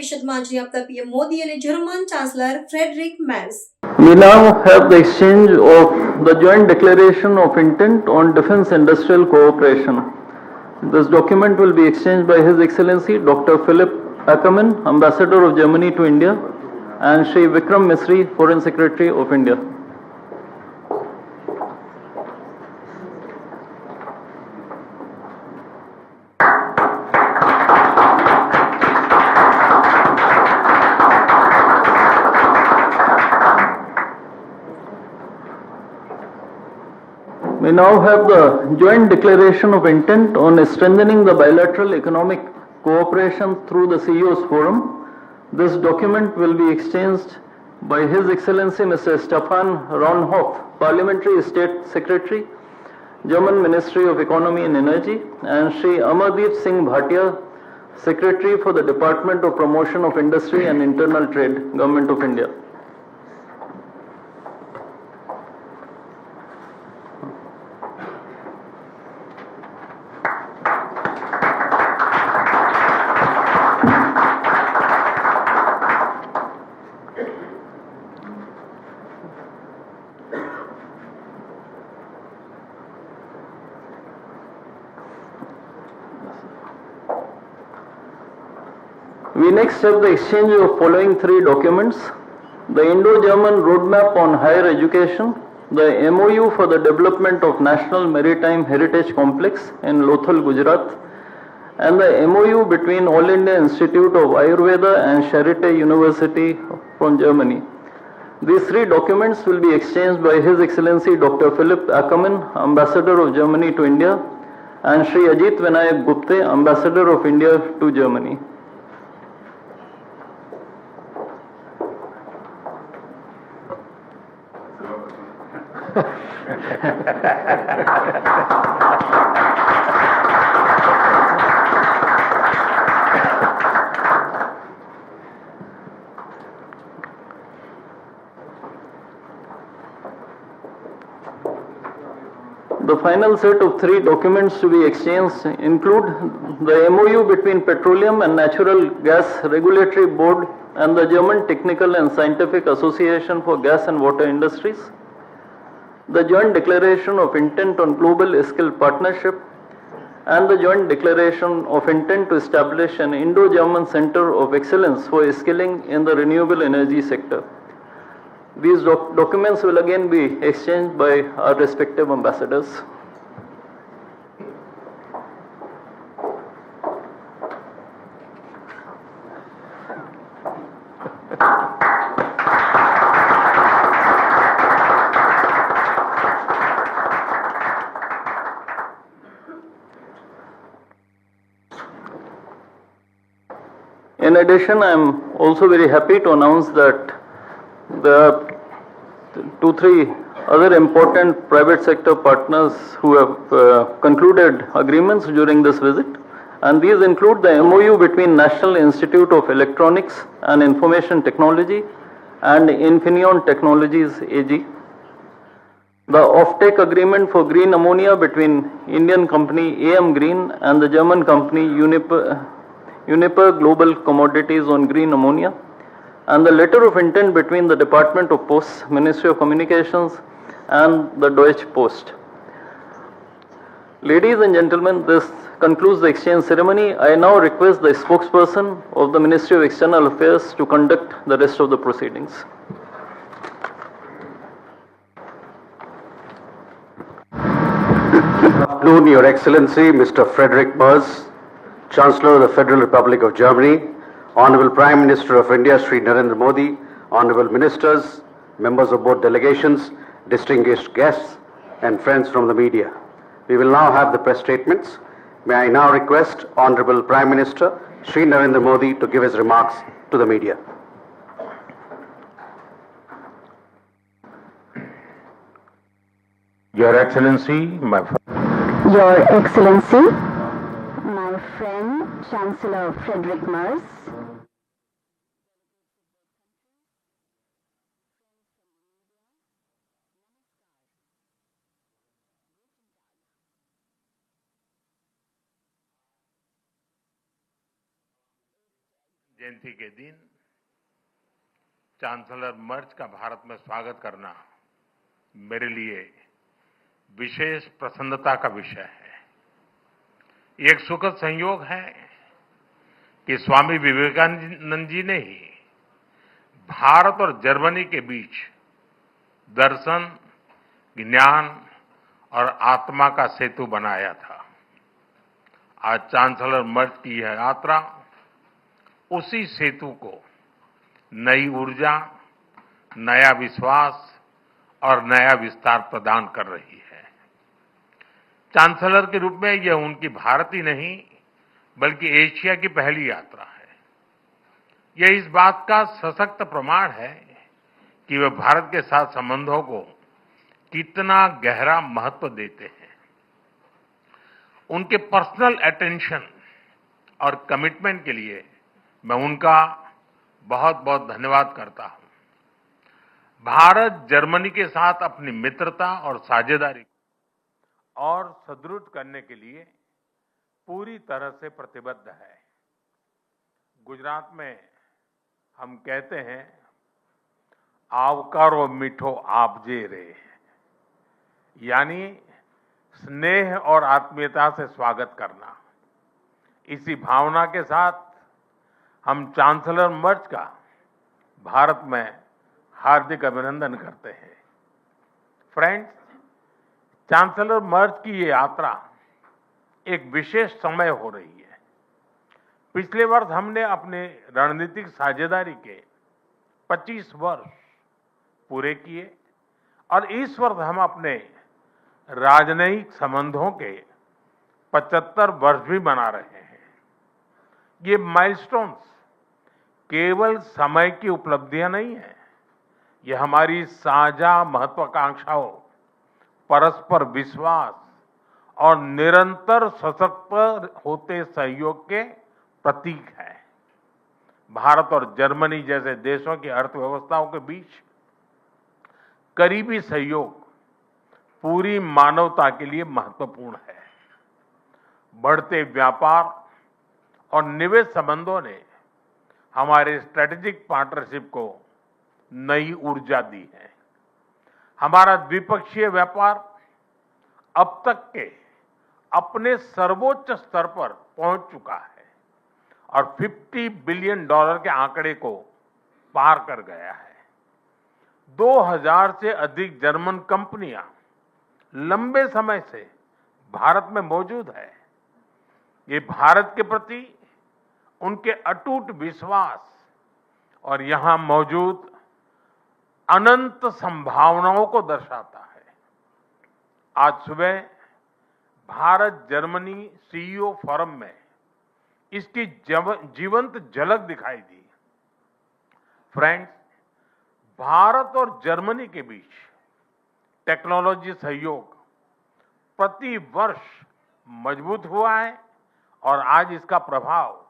પરિષદમાં હાજરી આપતા પીએમ મોદી અને German chancellor Friedrich Merz. We now have the exchange of the joint declaration of intent on defense industrial cooperation. This document will be exchanged by His Excellency Dr. Philip Ackermann, Ambassador of Germany to India, and Shri Vikram Misri, Foreign Secretary of India. We now have the joint declaration of intent on strengthening the bilateral economic cooperation through the CEO's Forum. This document will be exchanged by His Excellency Mr. Stefan Raunhoff, Parliamentary State Secretary, German Ministry of Economy and Energy, and Shri Amardeep Singh Bhatia, Secretary for the Department of Promotion of Industry and Internal Trade, Government of India. We next have the exchange of following three documents: the Indo-German Roadmap on Higher Education, the MOU for the development of National Maritime Heritage Complex in Lothal, Gujarat, and the MOU between All India Institute of Ayurveda and Charité University from Germany. These three documents will be exchanged by His Excellency Dr. Philip Ackermann, Ambassador of Germany to India, and Shri Ajit Vinayak Gupte, Ambassador of India to Germany. The final set of three documents to be exchanged include the MOU between Petroleum and Natural Gas Regulatory Board and the German Technical and Scientific Association for Gas and Water Industries, the Joint Declaration of Intent on Global Skill Partnership, and the Joint Declaration of Intent to establish an Indo-German Center of Excellence for Skilling in the Renewable Energy Sector. These documents will again be exchanged by our respective ambassadors. In addition, I am also very happy to announce that there are 2-3 other important private sector partners who have concluded agreements during this visit, and these include the MOU between National Institute of Electronics and Information Technology and Infineon Technologies AG, the offtake agreement for green ammonia between Indian company AM Green and the German company Uniper Global Commodities on green ammonia, and the letter of intent between the Department of Posts, Ministry of Communications, and the Deutsche Post. Ladies and gentlemen, this concludes the exchange ceremony. I now request the spokesperson of the Ministry of External Affairs to conduct the rest of the proceedings. Good afternoon, Your Excellency, Mr. Frederick Merz, Chancellor of the Federal Republic of Germany, Honorable Prime Minister of India, Shri Narendra Modi, Honorable Ministers, members of both delegations, distinguished guests, and friends from the media. We will now have the press statements. May I now request Honorable Prime Minister, Shri Narendra Modi, to give his remarks to the media. Your Excellency, Your Excellency, my friend Chancellor Frederick Merz, जयंती के दिन chancellor मर्ज का भारत में स्वागत करना मेरे लिए विशेष प्रसन्नता का विषय है। ये एक सुखद संयोग है कि स्वामी विवेकानंद जी ने ही भारत और जर्मनी के बीच दर्शन, ज्ञान और आत्मा का सेतु बनाया था। आज चांसलर मर्ज की यह यात्रा उसी सेतु को नई ऊर्जा, नया विश्वास और नया विस्तार प्रदान कर रही है। चांसलर के रूप में यह उनकी भारत ही नहीं बल्कि एशिया की पहली यात्रा है। यह इस बात का सशक्त प्रमाण है कि वे भारत के साथ संबंधों को कितना गहरा महत्व देते हैं। उनके पर्सनल अटेंशन और कमिटमेंट के लिए मैं उनका बहुत बहुत धन्यवाद करता हूं। भारत जर्मनी के साथ अपनी मित्रता और साझेदारी और सुदृढ़ करने के लिए पूरी तरह से प्रतिबद्ध है। गुजरात में हम कहते हैं, आवकारो मीठो आपजे रे, यानी स्नेह और आत्मीयता से स्वागत करना। इसी भावना के साथ हम चांसलर मर्ज का भारत में हार्दिक अभिनंदन करते हैं। फ्रेंड्स, चांसलर मर्ज की ये यात्रा एक विशेष समय हो रही है। पिछले वर्ष हमने अपने रणनीतिक साझेदारी के 25 वर्ष पूरे किए और इस वर्ष हम अपने राजनयिक संबंधों के 75 वर्ष भी मना रहे हैं। ये माइलस्टोन्स केवल समय की उपलब्धियां नहीं है, ये हमारी साझा महत्वाकांक्षाओं, परस्पर विश्वास और निरंतर सशक्त होते सहयोग के प्रतीक है। भारत और जर्मनी जैसे देशों की अर्थव्यवस्थाओं के बीच करीबी सहयोग पूरी मानवता के लिए महत्वपूर्ण है। बढ़ते व्यापार और निवेश संबंधों ने हमारे स्ट्रेटेजिक पार्टनरशिप को नई ऊर्जा दी है। हमारा द्विपक्षीय व्यापार अब तक के अपने सर्वोच्च स्तर पर पहुंच चुका है और $50 बिलियन के आंकड़े को पार कर गया है। 2000 से अधिक जर्मन कंपनियां लंबे समय से भारत में मौजूद है। ये भारत के प्रति उनके अटूट विश्वास और यहां मौजूद अनंत संभावनाओं को दर्शाता है। आज सुबह भारत जर्मनी सीईओ फोरम में इसकी जीवंत झलक दिखाई दी। फ्रेंड्स, भारत और जर्मनी के बीच टेक्नोलॉजी सहयोग प्रति वर्ष मजबूत हुआ है और आज इसका प्रभाव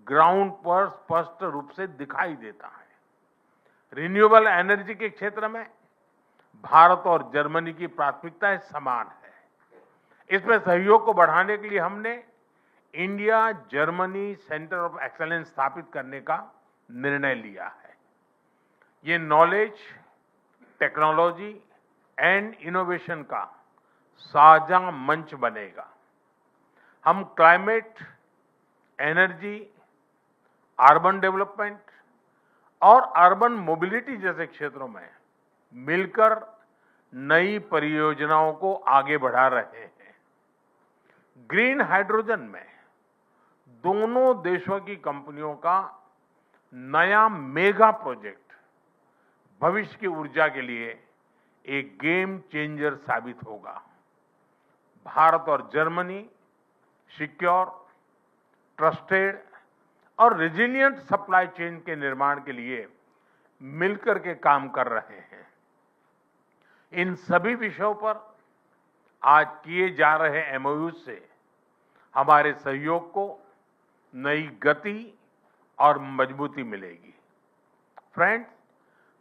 ग्राउंड पर स्पष्ट रूप से दिखाई देता है। रिन्यूएबल एनर्जी के क्षेत्र में भारत और जर्मनी की प्राथमिकताएं समान है। इसमें सहयोग को बढ़ाने के लिए हमने India Germany centre of excellence स्थापित करने का निर्णय लिया है। ये नॉलेज, टेक्नोलॉजी एंड इनोवेशन का साझा मंच बनेगा। हम क्लाइमेट, एनर्जी, अर्बन डेवलपमेंट और अर्बन मोबिलिटी जैसे क्षेत्रों में मिलकर नई परियोजनाओं को आगे बढ़ा रहे हैं। ग्रीन हाइड्रोजन में दोनों देशों की कंपनियों का नया मेगा प्रोजेक्ट भविष्य की ऊर्जा के लिए एक गेम चेंजर साबित होगा। भारत और जर्मनी सिक्योर, ट्रस्टेड और रेजिलिएंट सप्लाई चेन के निर्माण के लिए मिलकर के काम कर रहे हैं। इन सभी विषयों पर आज किए जा रहे एमओयू से हमारे सहयोग को नई गति और मजबूती मिलेगी। फ्रेंड्स,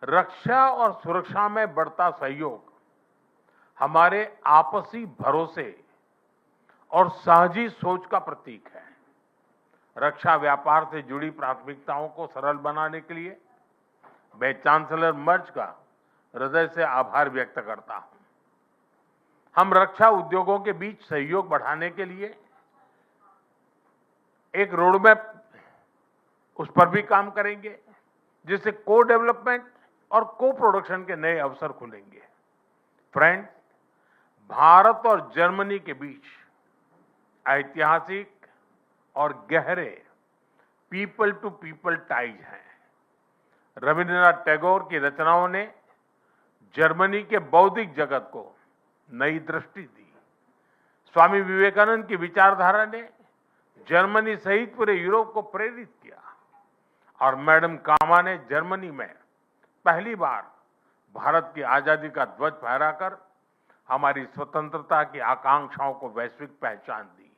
रक्षा और सुरक्षा में बढ़ता सहयोग हमारे आपसी भरोसे और साझी सोच का प्रतीक है। रक्षा व्यापार से जुड़ी प्राथमिकताओं को सरल बनाने के लिए मैं चांसलर मर्ज का हृदय से आभार व्यक्त करता हूं। हम रक्षा उद्योगों के बीच सहयोग बढ़ाने के लिए एक रोडमैप उस पर भी काम करेंगे, जिससे को डेवलपमेंट और को प्रोडक्शन के नए अवसर खुलेंगे। फ्रेंड्स, भारत और जर्मनी के बीच ऐतिहासिक और गहरे पीपल टू पीपल टाइज हैं। रविंद्रनाथ टैगोर की रचनाओं ने जर्मनी के बौद्धिक जगत को नई दृष्टि दी। स्वामी विवेकानंद की विचारधारा ने जर्मनी सहित पूरे यूरोप को प्रेरित किया और मैडम कामा ने जर्मनी में पहली बार भारत की आजादी का ध्वज फहराकर हमारी स्वतंत्रता की आकांक्षाओं को वैश्विक पहचान दी।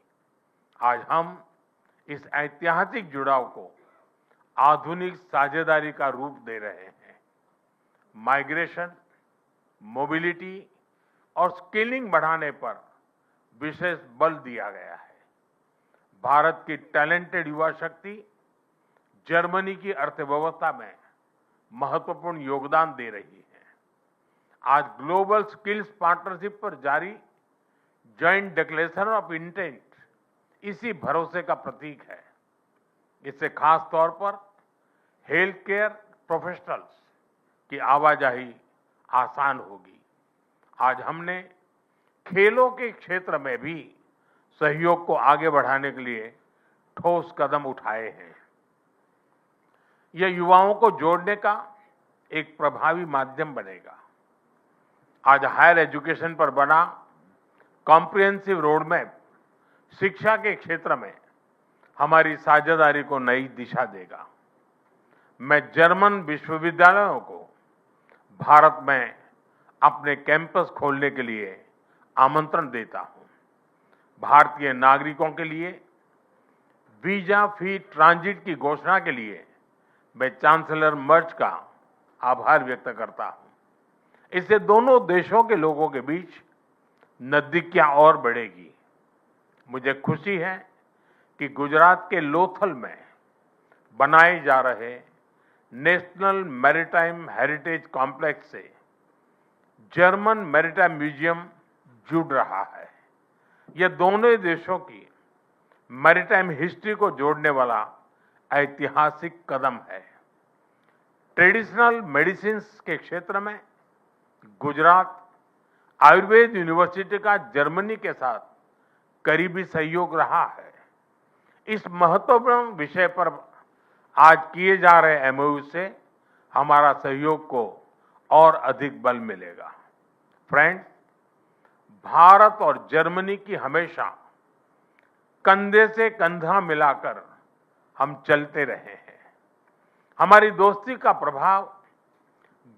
आज हम इस ऐतिहासिक जुड़ाव को आधुनिक साझेदारी का रूप दे रहे हैं। माइग्रेशन, मोबिलिटी और स्किलिंग बढ़ाने पर विशेष बल दिया गया है। भारत की टैलेंटेड युवा शक्ति जर्मनी की अर्थव्यवस्था में महत्वपूर्ण योगदान दे रही है। आज ग्लोबल स्किल्स पार्टनरशिप पर जारी जॉइंट डिक्लेरेशन ऑफ इंटेंट इसी भरोसे का प्रतीक है। इससे खास तौर पर हेल्थ केयर प्रोफेशनल्स की आवाजाही आसान होगी। आज हमने खेलों के क्षेत्र में भी सहयोग को आगे बढ़ाने के लिए ठोस कदम उठाए हैं। यह युवाओं को जोड़ने का एक प्रभावी माध्यम बनेगा। आज हायर एजुकेशन पर बना कॉम्प्रिहेंसिव रोडमैप शिक्षा के क्षेत्र में हमारी साझेदारी को नई दिशा देगा। मैं जर्मन विश्वविद्यालयों को भारत में अपने कैंपस खोलने के लिए आमंत्रण देता हूं। भारतीय नागरिकों के लिए वीजा फ्री ट्रांजिट की घोषणा के लिए मैं चांसलर मर्ज का आभार व्यक्त करता हूं। इससे दोनों देशों के लोगों के बीच नजदीकियां और बढ़ेगी। मुझे खुशी है कि गुजरात के लोथल में बनाए जा रहे नेशनल मैरीटाइम हेरिटेज कॉम्प्लेक्स से जर्मन मैरीटाइम म्यूजियम जुड़ रहा है। यह दोनों देशों की मैरीटाइम हिस्ट्री को जोड़ने वाला ऐतिहासिक कदम है। ट्रेडिशनल मेडिसिन के क्षेत्र में गुजरात आयुर्वेद यूनिवर्सिटी का जर्मनी के साथ करीबी सहयोग रहा है। इस महत्वपूर्ण विषय पर आज किए जा रहे एमओयू से हमारा सहयोग को और अधिक बल मिलेगा। फ्रेंड्स, भारत और जर्मनी की हमेशा कंधे से कंधा मिलाकर हम चलते रहे हैं। हमारी दोस्ती का प्रभाव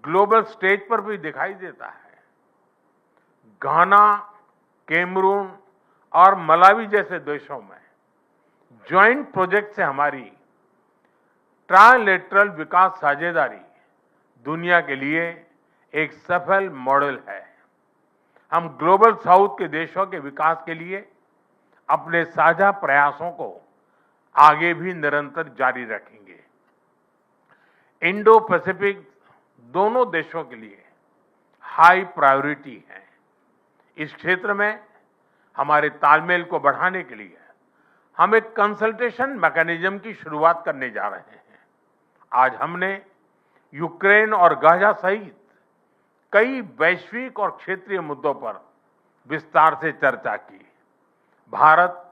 ग्लोबल स्टेज पर भी दिखाई देता है। घाना, कैमरून और मलावी जैसे देशों में ज्वाइंट प्रोजेक्ट से हमारी ट्राइलेटरल विकास साझेदारी दुनिया के लिए एक सफल मॉडल है। हम ग्लोबल साउथ के देशों के विकास के लिए अपने साझा प्रयासों को आगे भी निरंतर जारी रखेंगे। इंडो पैसिफिक दोनों देशों के लिए हाई प्रायोरिटी है। इस क्षेत्र में हमारे तालमेल को बढ़ाने के लिए हम एक कंसल्टेशन मैकेनिज्म की शुरुआत करने जा रहे हैं। आज हमने यूक्रेन और गाजा सहित कई वैश्विक और क्षेत्रीय मुद्दों पर विस्तार से चर्चा की। भारत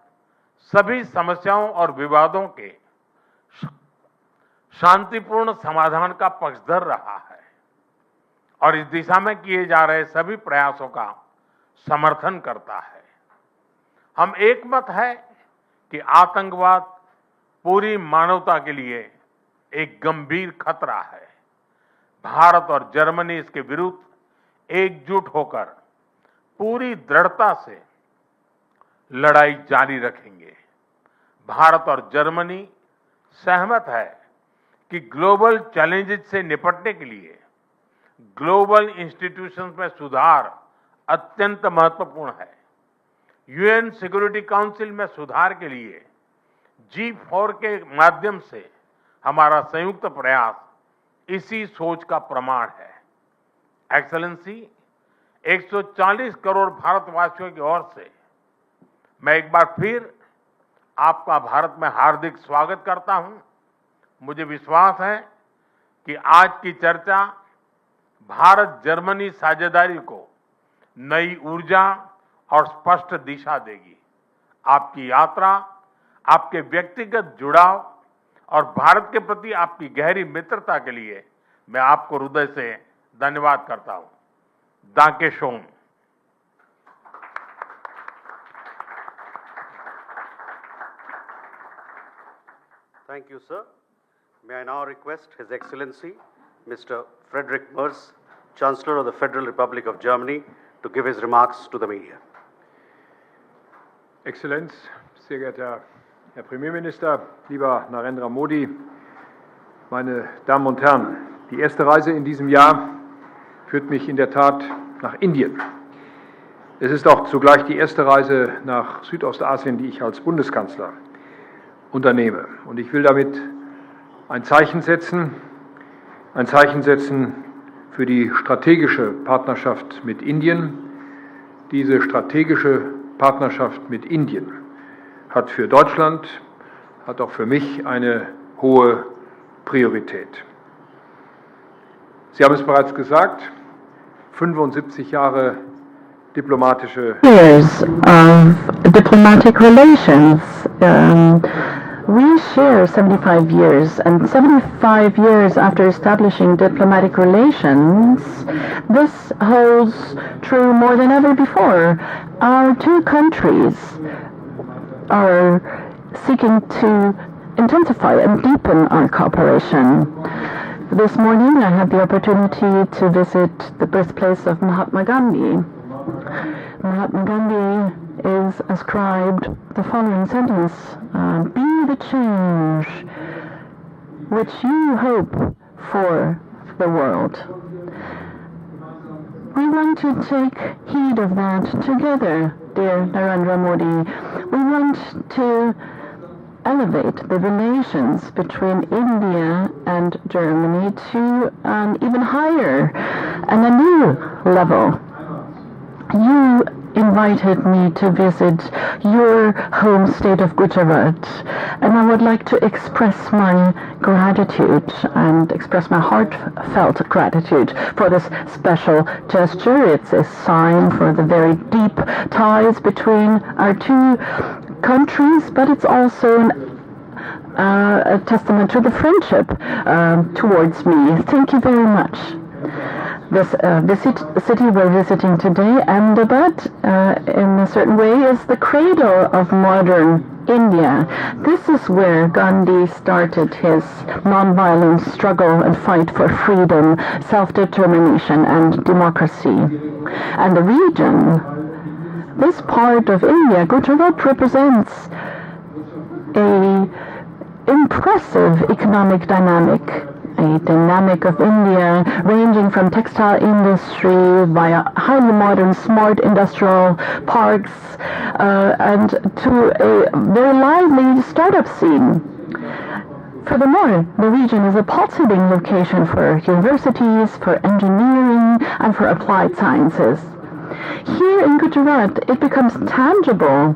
सभी समस्याओं और विवादों के शांतिपूर्ण समाधान का पक्षधर रहा है और इस दिशा में किए जा रहे सभी प्रयासों का समर्थन करता है। हम एकमत है कि आतंकवाद पूरी मानवता के लिए एक गंभीर खतरा है। भारत और जर्मनी इसके विरुद्ध एकजुट होकर पूरी दृढ़ता से लड़ाई जारी रखेंगे। भारत और जर्मनी सहमत है कि ग्लोबल चैलेंजेस से निपटने के लिए ग्लोबल इंस्टीट्यूशंस में सुधार अत्यंत महत्वपूर्ण है। यूएन सिक्योरिटी काउंसिल में सुधार के लिए G4 के माध्यम से हमारा संयुक्त प्रयास इसी सोच का प्रमाण है। एक्सेलेंसी, 140 करोड़ भारतवासियों की ओर से मैं एक बार फिर आपका भारत में हार्दिक स्वागत करता हूं। मुझे विश्वास है कि आज की चर्चा भारत जर्मनी साझेदारी को नई ऊर्जा और स्पष्ट दिशा देगी। आपकी यात्रा, आपके व्यक्तिगत जुड़ाव और भारत के प्रति आपकी गहरी मित्रता के लिए मैं आपको हृदय से धन्यवाद करता हूं। दांके shown. Thank you, sir. May I now request His Excellency, Mr. Friedrich Merz, Chancellor of the Federal Republic of Germany, to give his remarks to the media. Exzellenz, sehr geehrter Herr Premierminister, lieber Narendra Modi, meine Damen und Herren, die erste Reise in diesem Jahr führt mich in der Tat nach Indien. Es ist auch zugleich die erste Reise nach Südostasien, die ich als Bundeskanzler unternehme. Und ich will damit ein Zeichen setzen für die strategische Partnerschaft mit Indien. Diese strategische Partnerschaft mit Indien hat für Deutschland, hat auch für mich eine hohe Priorität. Sie haben es bereits gesagt, 75 Jahre diplomatische Years of diplomatic relations. We share 75 years, and 75 years after establishing diplomatic relations, this holds true more than ever before. Our two countries are seeking to intensify and deepen our cooperation. This morning I had the opportunity to visit the birthplace of Mahatma Gandhi. Mahatma Gandhi is ascribed the following sentence: be the change which you hope for the world. We want to take heed of that together, dear Narendra Modi. We want to elevate the relations between India and Germany to an even higher and a new level. You invited me to visit your home state of Gujarat, and I would like to express my gratitude and express my heartfelt gratitude for this special gesture. It's a sign for the very deep ties between our two countries, but it's also a testament to the friendship towards me. Thank you very much. This city we're visiting today, Ahmedabad, in a certain way is the cradle of modern India. This is where Gandhi started his non-violent struggle and fight for freedom, self-determination and democracy. And the region, this part of India, Gujarat, represents a impressive economic dynamic, a dynamic of India ranging from textile industry via highly modern smart industrial parks and to a very lively startup scene. Furthermore, the region is a pulsating location for universities, for engineering, and for applied sciences. Here in Gujarat, it becomes tangible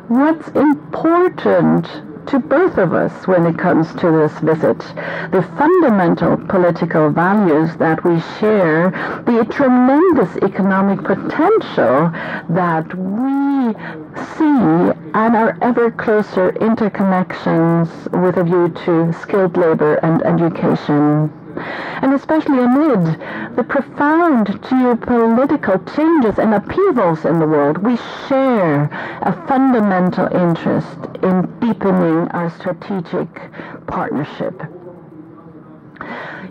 what's important to both of us when it comes to this visit. The fundamental political values that we share, the tremendous economic potential that we see, and our ever closer interconnections with a view to skilled labor and education. And especially amid the profound geopolitical changes and upheavals in the world, we share a fundamental interest in deepening our strategic partnership.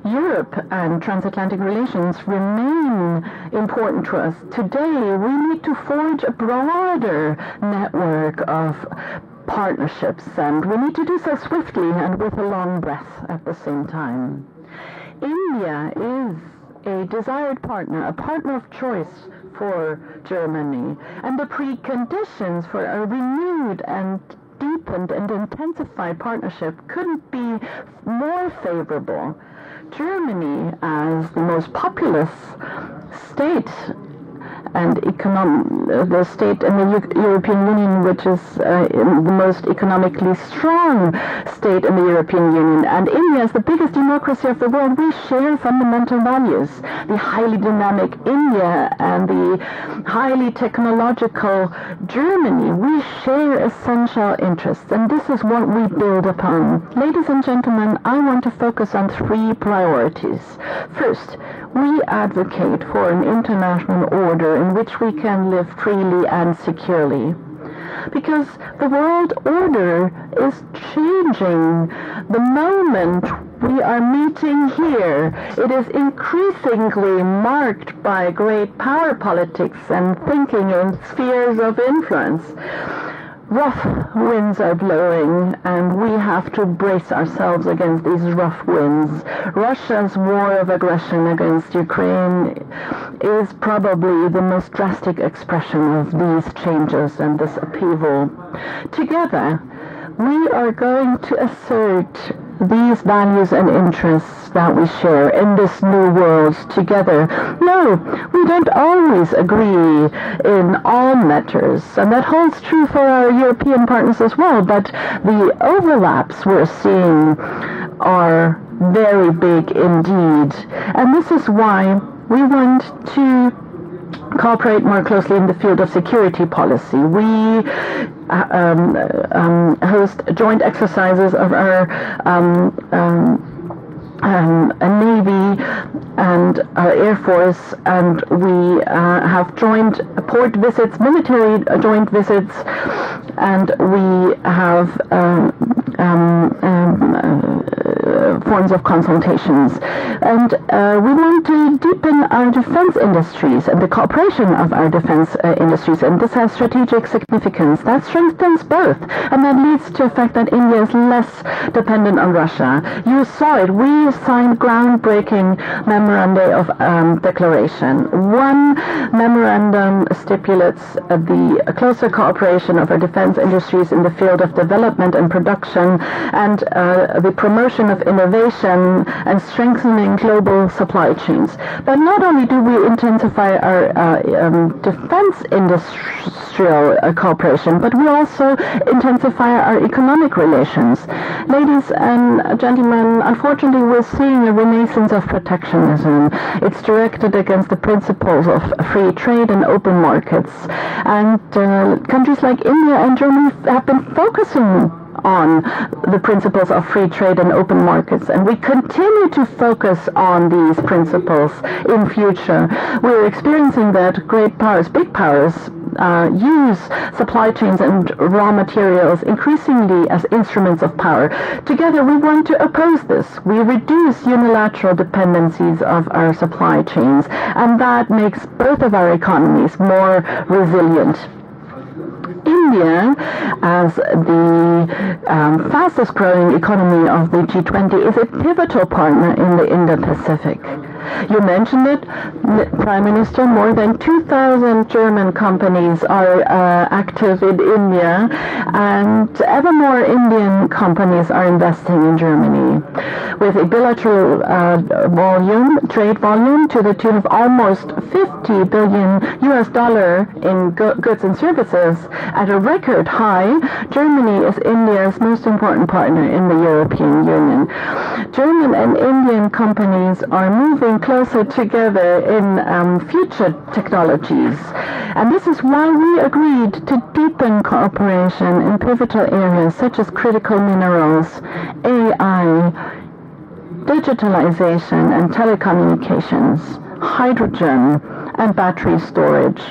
Europe and transatlantic relations remain important to us. Today, we need to forge a broader network of partnerships, and we need to do so swiftly and with a long breath at the same time. India is a desired partner, a partner of choice for Germany, and the preconditions for a renewed and deepened and intensified partnership couldn't be more favorable. Germany, as the most populous state and the state in the European Union, which is the most economically strong state in the European Union, and India is the biggest democracy of the world, we share fundamental values. The highly dynamic India and the highly technological Germany, we share essential interests, and this is what we build upon. Ladies and gentlemen, I want to focus on 3 priorities. First, we advocate for an international order in which we can live freely and securely. Because the world order is changing. The moment we are meeting here, it is increasingly marked by great power politics and thinking in spheres of influence. Rough winds are blowing, and we have to brace ourselves against these rough winds. Russia's war of aggression against Ukraine is probably the most drastic expression of these changes and this upheaval. Together, we are going to assert these values and interests that we share in this new world together. No, we don't always agree in all matters, and that holds true for our European partners as well, but the overlaps we're seeing are very big indeed. And this is why we want to cooperate more closely in the field of security policy. We host joint exercises of our Navy and our Air Force, and we have joint port visits, military joint visits, and we have forms of consultations. And we want to deepen our defense industries and the cooperation of our defense industries, and this has strategic significance. That strengthens both, and that leads to the fact that India is less dependent on Russia. You saw it. We signed groundbreaking memoranda of declaration. One memorandum stipulates the closer cooperation of our defense industries in the field of development and production, and the promotion of innovation and strengthening global supply chains. But not only do we intensify our defense industrial cooperation, but we also intensify our economic relations. Ladies and gentlemen, unfortunately we're seeing a renaissance of protectionism. It's directed against the principles of free trade and open markets. And countries like India and Germany have been focusing on the principles of free trade and open markets, and we continue to focus on these principles in future. We're experiencing that great powers, big powers, use supply chains and raw materials increasingly as instruments of power. Together we want to oppose this. We reduce unilateral dependencies of our supply chains, and that makes both of our economies more resilient. India, as the fastest growing economy of the G20, is a pivotal partner in the Indo-Pacific. You mentioned it, Prime Minister, more than 2,000 German companies are active in India, and ever more Indian companies are investing in Germany, with a bilateral trade volume to the tune of almost $50 billion in goods and services. At a record high, Germany is India's most important partner in the European Union. German and Indian companies are moving closer together in future technologies. And this is why we agreed to deepen cooperation in pivotal areas such as critical minerals, AI, digitalization and telecommunications, hydrogen, and battery storage.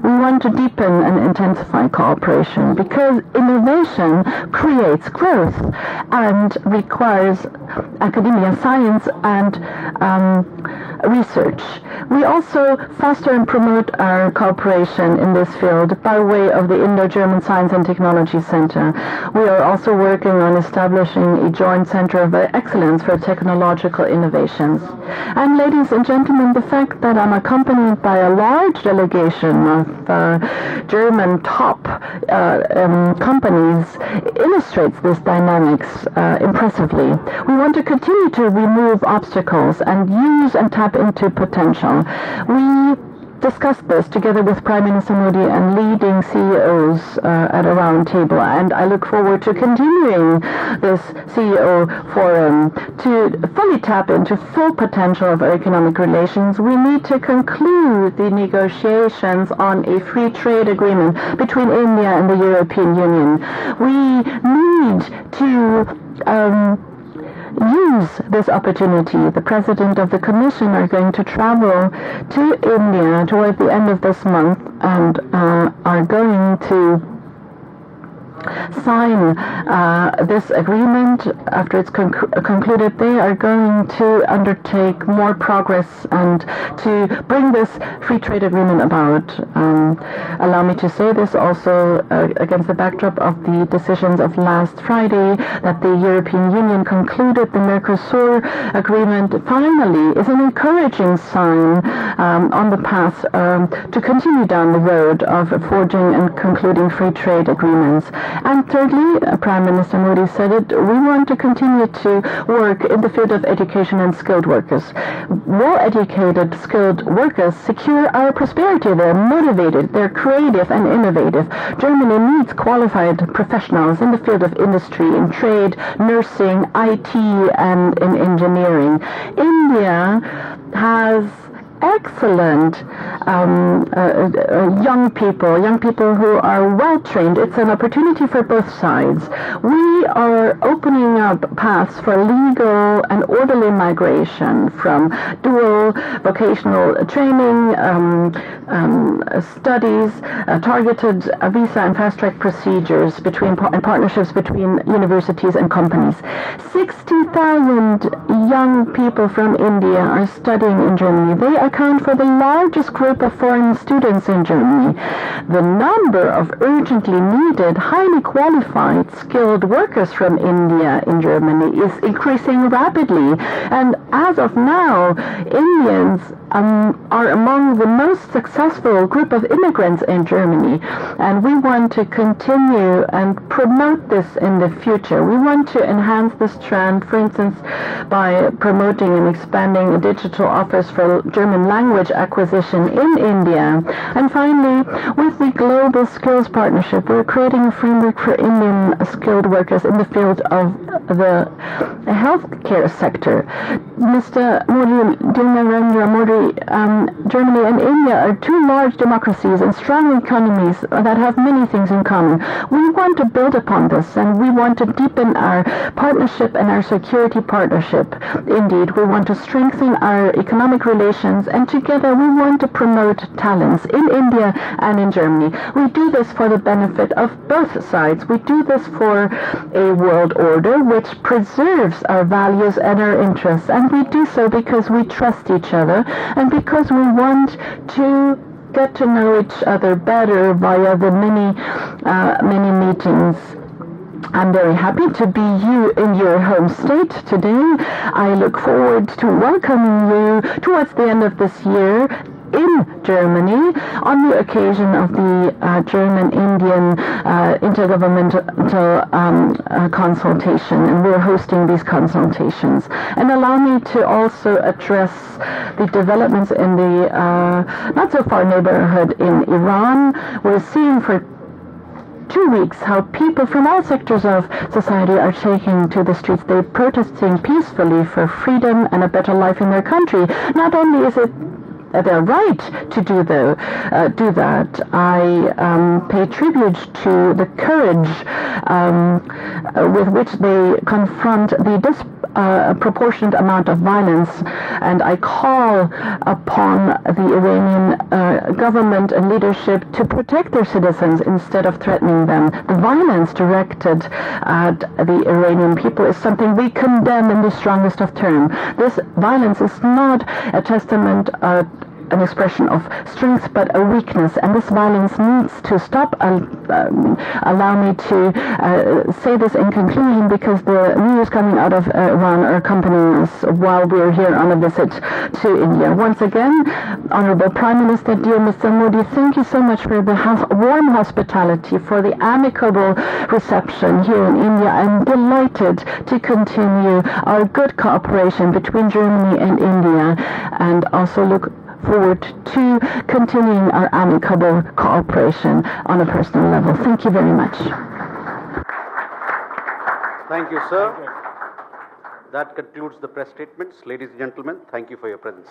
We want to deepen and intensify cooperation because innovation creates growth and requires academia, science, and research. We also foster and promote our cooperation in this field by way of the Indo-German Science and Technology Center. We are also working on establishing a joint center of excellence for technological innovations. And ladies and gentlemen, the fact that I'm accompanied by a large delegation of German top companies illustrates this dynamics impressively. We want to continue to remove obstacles and use and tap into potential. We discussed this together with Prime Minister Modi and leading CEOs at a round table, and I look forward to continuing this CEO forum to fully tap into full potential of our economic relations. We need to conclude the negotiations on a free trade agreement between India and the European Union. We need to use this opportunity. The President of the Commission are going to travel to India toward the end of this month and are going to sign this agreement. After it's concluded, they are going to undertake more progress and to bring this free trade agreement about. Allow me to say this also against the backdrop of the decisions of last Friday that the European Union concluded the Mercosur agreement finally is an encouraging sign on the path to continue down the road of forging and concluding free trade agreements. And thirdly, Prime Minister Modi said it, we want to continue to work in the field of education and skilled workers. Well-educated, skilled workers secure our prosperity. They're motivated, they're creative and innovative. Germany needs qualified professionals in the field of industry, in trade, nursing, IT, and in engineering. India has excellent young people who are well trained. It's an opportunity for both sides. We are opening up paths for legal and orderly migration from dual vocational training, studies, targeted visa and fast-track procedures and partnerships between universities and companies. 60,000 young people from India are studying in Germany. They account for the largest group of foreign students in Germany. The number of urgently needed, highly qualified, skilled workers from India in Germany is increasing rapidly. And as of now, Indians are among the most successful group of immigrants in Germany. And we want to continue and promote this in the future. We want to enhance this trend, for instance, by promoting and expanding digital offers for German language acquisition in India. And finally, with the Global Skills Partnership, we're creating a framework for Indian skilled workers in the field of the healthcare sector. Mr. Modi, Narendra Modi, Germany and India are two large democracies and strong economies that have many things in common. We want to build upon this, and we want to deepen our partnership and our security partnership. Indeed, we want to strengthen our economic relations, and together we want to promote talents in India and in Germany. We do this for the benefit of both sides. We do this for a world order which preserves our values and our interests, and we do so because we trust each other and because we want to get to know each other better via the many meetings. I'm very happy to be in your home state today. I look forward to welcoming you towards the end of this year in Germany on the occasion of the German-Indian intergovernmental consultation, and we're hosting these consultations. And allow me to also address the developments in the not-so-far neighborhood in Iran. We're seeing for 2 weeks how people from all sectors of society are taking to the streets. They're protesting peacefully for freedom and a better life in their country. Not only is it their right to do that, I pay tribute to the courage with which they confront the a proportionate amount of violence, and I call upon the Iranian government and leadership to protect their citizens instead of threatening them. The violence directed at the Iranian people is something we condemn in the strongest of terms. This violence is not a testament an expression of strength but a weakness, and this violence needs to stop. Allow me to say this in conclusion, because the news coming out of Iran are accompanying us while we're here on a visit to India. Once again, Honorable Prime Minister, dear Mr. Modi, thank you so much for the warm hospitality, for the amicable reception here in India. I'm delighted to continue our good cooperation between Germany and India, and also look forward to continuing our amicable cooperation on a personal level. Thank you very much. Thank you, sir. That concludes the press statements. Ladies and gentlemen, thank you for your presence.